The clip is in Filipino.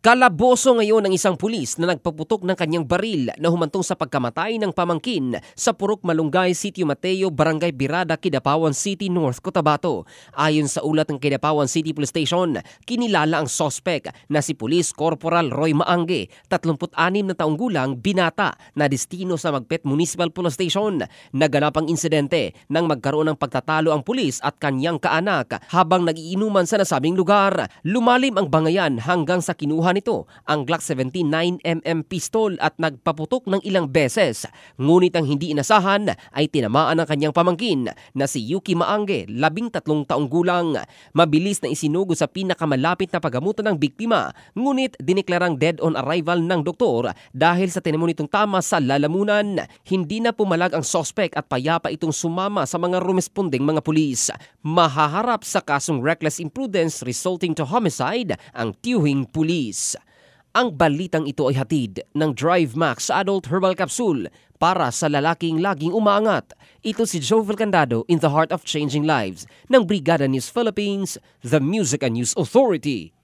Kalaboso ngayon ng isang pulis na nagpaputok ng kanyang baril na humantong sa pagkamatay ng pamangkin sa Purok Malunggay, Sitio Mateo, Barangay Birada, Kidapawan City, North Cotabato. Ayon sa ulat ng Kidapawan City Police Station, kinilala ang sospek na si Police Corporal Roy Maangge, 36 na taong gulang, binata na destino sa Magpet Municipal Police Station. Naganap ang insidente nang magkaroon ng pagtatalo ang pulis at kanyang kaanak habang nagiinuman sa nasabing lugar. Lumalim ang bangayan hanggang sa kinuha nito ang Glock 17 9mm pistol at nagpaputok ng ilang beses. Ngunit ang hindi inasahan ay tinamaan ng kanyang pamangkin na si Yuki Maangge, 13 taong gulang. Mabilis na isinugo sa pinakamalapit na pagamutan ng biktima, ngunit dineklarang dead on arrival ng doktor dahil sa tinamo nitong tama sa lalamunan. Hindi na pumalag ang sospek at payapa itong sumama sa mga rumesponding mga pulis. Mahaharap sa kasong reckless imprudence resulting to homicide ang tiyuhing pulis. Ang balitang ito ay hatid ng Drive Max Adult Herbal Capsule para sa lalaking laging umaangat. Ito si Jovel Candado in the heart of changing lives ng Brigada News Philippines, the Music and News Authority.